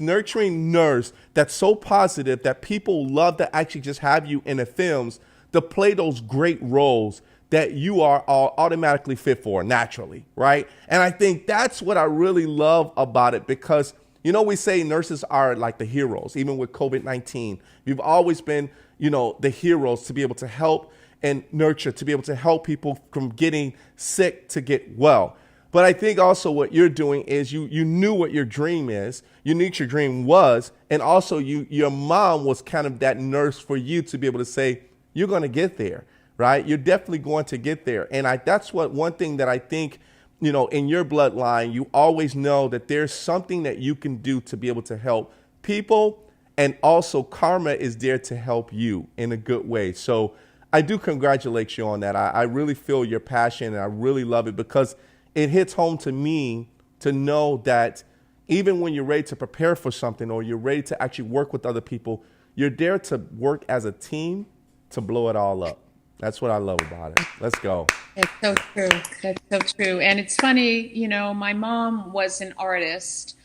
nurturing nurse that's so positive that people love to actually just have you in the films to play those great roles that you are all automatically fit for naturally, right? And I think that's what I really love about it, because, you know, we say nurses are like the heroes, even with COVID-19. We've always been, you know, the heroes to be able to help and nurture, to be able to help people from getting sick to get well. But I think also what you're doing is you knew what your dream is, you knew what your dream was, and also your mom was kind of that nurse for you to be able to say, you're going to get there, right? You're definitely going to get there. And that's one thing that I think, you know, in your bloodline, you always know that there's something that you can do to be able to help people, and also karma is there to help you in a good way. So I do congratulate you on that. I really feel your passion, and I really love it, because it hits home to me to know that even when you're ready to prepare for something, or you're ready to actually work with other people, you're there to work as a team to blow it all up. That's what I love about it. Let's go. It's so true. That's so true. And it's funny, you know, my mom was an artist.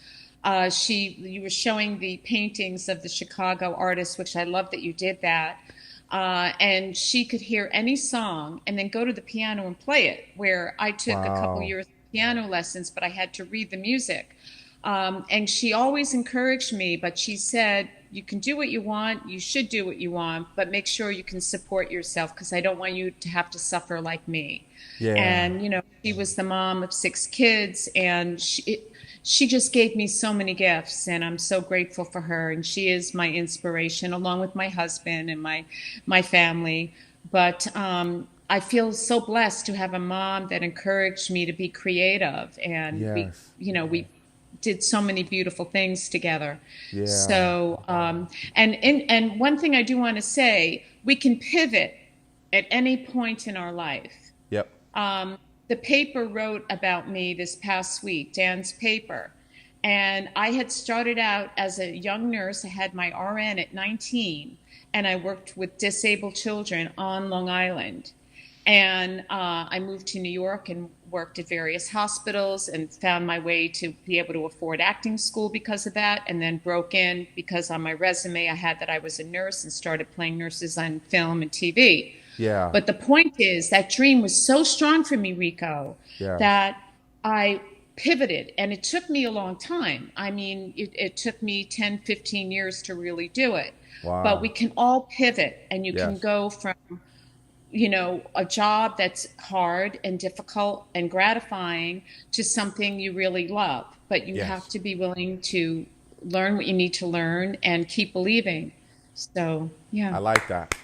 You were showing the paintings of the Chicago artists, which I love that you did that. And she could hear any song and then go to the piano and play it, where I took a couple years of piano lessons, but I had to read the music. And she always encouraged me, but she said, you can do what you want, you should do what you want, but make sure you can support yourself, because I don't want you to have to suffer like me. Yeah. And, you know, she was the mom of 6 kids, and she just gave me so many gifts, and I'm so grateful for her. And she is my inspiration, along with my husband and my family. But I feel so blessed to have a mom that encouraged me to be creative, and we did so many beautiful things together. Yeah. So, and one thing I do want to say, we can pivot at any point in our life. Yep. The paper wrote about me this past week, Dan's paper. And I had started out as a young nurse. I had my RN at 19, and I worked with disabled children on Long Island. And I moved to New York and worked at various hospitals, and found my way to be able to afford acting school because of that, and then broke in because on my resume I had that I was a nurse, and started playing nurses on film and TV. Yeah. But the point is, that dream was so strong for me, Rico, that I pivoted, and it took me a long time. I mean, it took me 10, 15 years to really do it. Wow. But we can all pivot, and you can go from, you know, a job that's hard and difficult and gratifying to something you really love. But you have to be willing to learn what you need to learn and keep believing. So, yeah. I like that.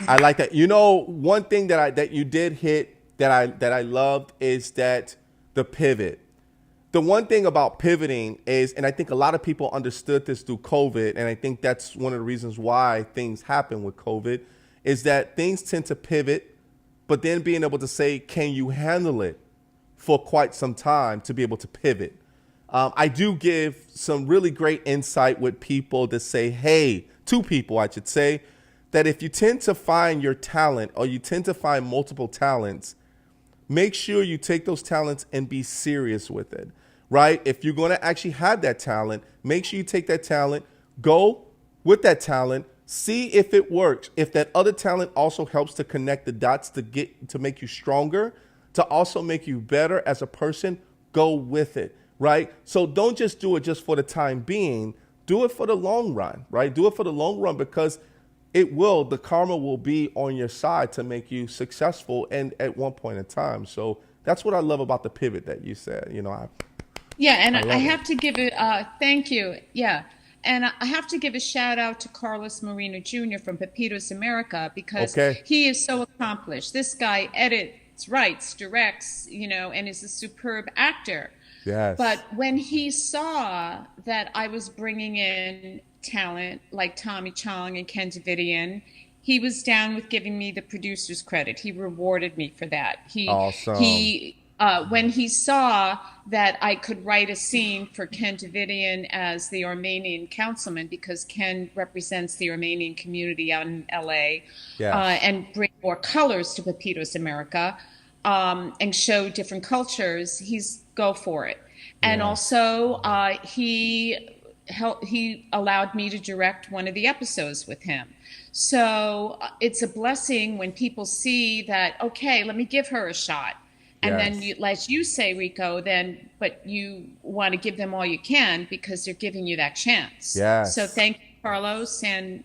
I like that. You know, one thing that you did hit that I loved is that the pivot. The one thing about pivoting is, and I think a lot of people understood this through COVID, and I think that's one of the reasons why things happen with COVID, is that things tend to pivot, but then being able to say, can you handle it for quite some time to be able to pivot? I do give some really great insight with people to say, hey, to people, I should say, that if you tend to find your talent, or you tend to find multiple talents, make sure you take those talents and be serious with it, right? If you're going to actually have that talent, make sure you take that talent, go with that talent, see if it works. If that other talent also helps to connect the dots to make you stronger, to also make you better as a person, go with it, right? So don't just do it just for the time being. Do it for the long run, right? Do it for the long run, because the karma will be on your side to make you successful, and at one point in time. So that's what I love about the pivot that you said, you know. I have to give it, thank you. Yeah. And I have to give a shout out to Carlos Marino Jr. from Pepitos America, because he is so accomplished. This guy edits, writes, directs, you know, and is a superb actor. Yes. But when he saw that I was bringing in talent like Tommy Chong and Ken Davidian, he was down with giving me the producer's credit. He rewarded me for that. Awesome. When he saw that I could write a scene for Ken Davidian as the Armenian councilman, because Ken represents the Armenian community out in LA, Yes. and bring more colors to Pepitos America, and show different cultures, he's go for it. And Yeah. also, he allowed me to direct one of the episodes with him. So it's a blessing when people see that, okay, let me give her a shot. And Yes. then, as you say, Rico, but you want to give them all you can because they're giving you that chance. Yes. So thank you, Carlos, and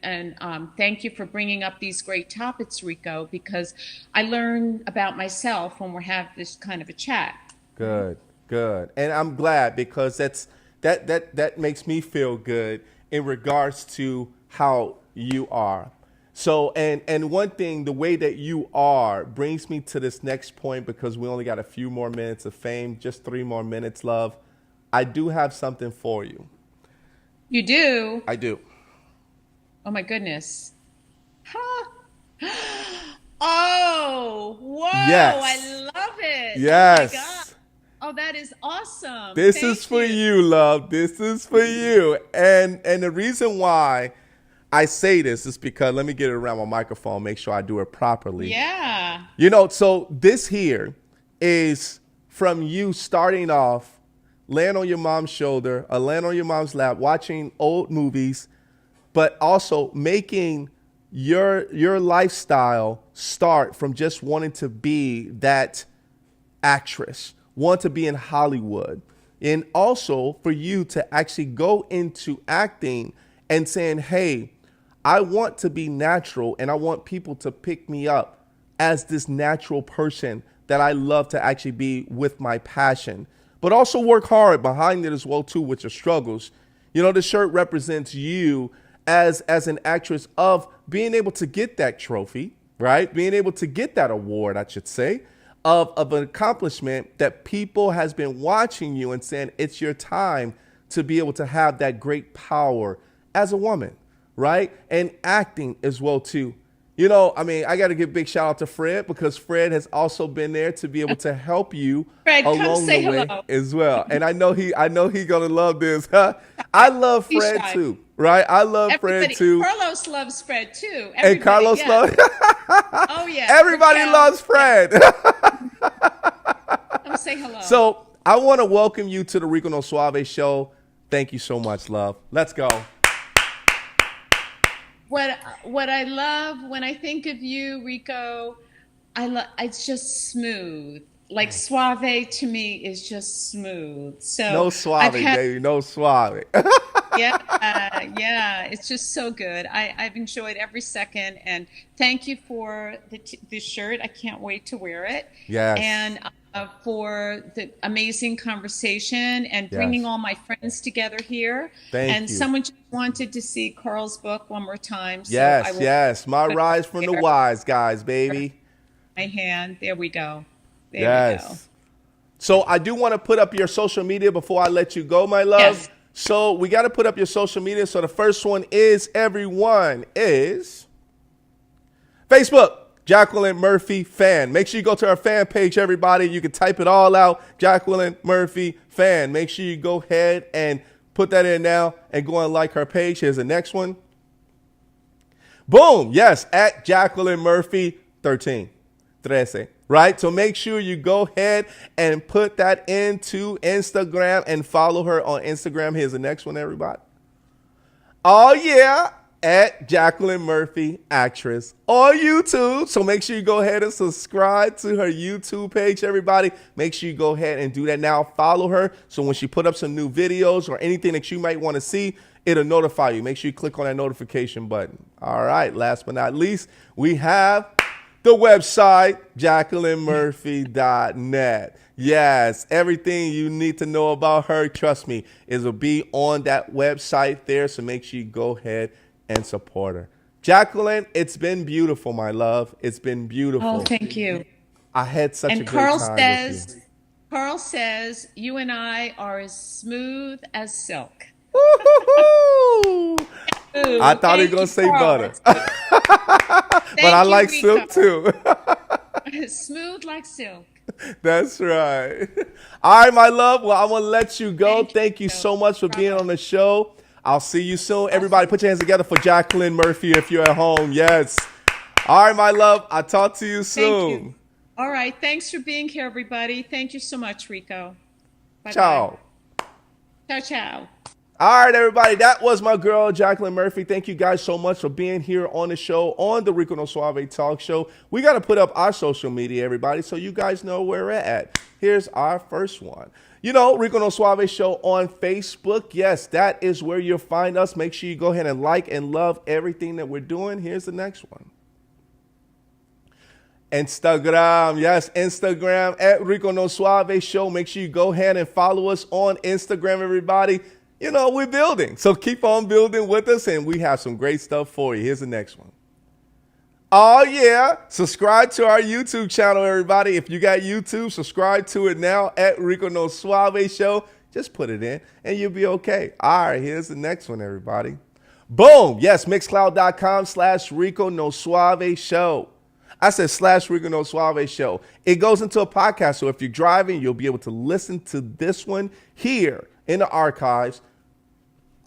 thank you for bringing up these great topics, Rico, because I learn about myself when we have this kind of a chat. Good, good. And I'm glad, because that makes me feel good in regards to how you are. So, and one thing, the way that you are brings me to this next point, because we only got a few more minutes of fame, just 3 more minutes, love. I do have something for you. You do? I do. Oh my goodness. Huh. Oh, whoa. Yes. I love it. Yes. Oh my God. Oh, that is awesome. This Thank is for you, love. This is for you. And the reason why I say this is because, let me get it around my microphone, make sure I do it properly. Yeah. You know, so this here is from you starting off, laying on your mom's shoulder, or laying on your mom's lap, watching old movies, but also making your lifestyle start from just wanting to be that actress, want to be in Hollywood, and also for you to actually go into acting and saying, hey, I want to be natural, and I want people to pick me up as this natural person that I love to actually be with my passion, but also work hard behind it as well too with your struggles. You know, the shirt represents you as an actress, of being able to get that trophy, right? Being able to get that award, I should say, of an accomplishment that people has been watching you and saying it's your time to be able to have that great power as a woman, right? And acting as well too. You know, I mean, I got to give a big shout out to Fred, because Fred has also been there to be able to help you Fred, come along say the way hello. as well. And I know he gonna love this. I love He's Fred shy. too, right? I love Everybody, Fred too. Carlos loves Fred too. And Everybody, Carlos yes. loves. Oh yeah. Everybody Raquel, loves Fred. Come say hello. So I want to welcome you to the Rico No Suave show. Thank you so much, love. Let's go. What I love when I think of you, Rico, it's just smooth. Like Suave to me is just smooth. So No Suave, baby. No Suave. yeah, it's just so good. I've enjoyed every second, and thank you for the shirt. I can't wait to wear it. Yes. And for the amazing conversation and bringing all my friends together here. Thank and you. someone just wanted to see Carl's book one more time. So Yes, I will yes. My Rise from the Wise Guys, baby. my hand. There we go. There we go. So I do want to put up your social media before I let you go, my love. Yes. So we got to put up your social media. So the first one is Facebook, Jacqueline Murphy fan. Make sure you go to our fan page, everybody. You can type it all out, Jacqueline Murphy fan. Make sure you go ahead and put that in now and go and like her page. Here's the next one. Boom. Yes, at Jacqueline Murphy 13. Right? So make sure you go ahead and put that into Instagram and follow her on Instagram. Here's the next one, everybody. Oh, yeah. At Jacqueline Murphy Actress on YouTube. So make sure you go ahead and subscribe to her YouTube page, everybody. Make sure you go ahead and do that now. Follow her. So when she put up some new videos or anything that you might want to see, it'll notify you. Make sure you click on that notification button. All right. Last but not least, we have the website, JacquelineMurphy.net. Yes, everything you need to know about her, trust me, will be on that website there. So make sure you go ahead and support her. Jacqueline, it's been beautiful, my love. It's been beautiful. Oh, thank you. I had such a And great Carl time says, with you. Carl says, you and I are as smooth as silk. Woo-hoo-hoo! I thought he was going to say butter. But I like silk too. Smooth like silk. That's right. All right, my love. Well, I'm going to let you go. Thank you so much for being on the show. I'll see you soon. Everybody put your hands together for Jacqueline Murphy if you're at home. Yes. All right, my love. I'll talk to you soon. Thank you. All right. Thanks for being here, everybody. Thank you so much, Rico. Bye-bye. Ciao. Ciao, ciao. All right, everybody. That was my girl, Jacqueline Murphy. Thank you guys so much for being here on the show, on the Rico No Suave Talk Show. We got to put up our social media, everybody, so you guys know where we're at. Here's our first one. You know, Rico No Suave Show on Facebook. Yes, that is where you'll find us. Make sure you go ahead and like and love everything that we're doing. Here's the next one. Instagram. Yes, Instagram at Rico No Suave Show. Make sure you go ahead and follow us on Instagram, everybody. You know, we're building. So keep on building with us, and we have some great stuff for you. Here's the next one. Oh, yeah. Subscribe to our YouTube channel, everybody. If you got YouTube, subscribe to it now at Rico No Suave Show. Just put it in, and you'll be okay. All right, here's the next one, everybody. Boom. Yes, mixcloud.com/Rico No Suave Show. I said /Rico No Suave Show. It goes into a podcast, so if you're driving, you'll be able to listen to this one here in the archives.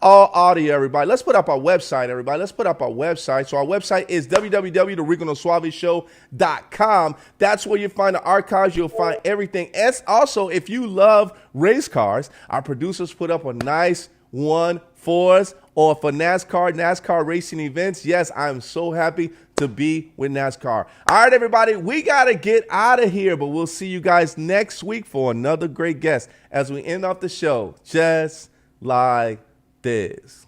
All audio, everybody. Let's put up our website, everybody. Let's put up our website. So our website is www.riconosuaveshow.com. That's where you find the archives. You'll find everything. And also, if you love race cars, our producers put up a nice one for us or for NASCAR racing events. Yes, I'm so happy to be with NASCAR. All right, everybody, we got to get out of here, but we'll see you guys next week for another great guest as we end off the show just like this.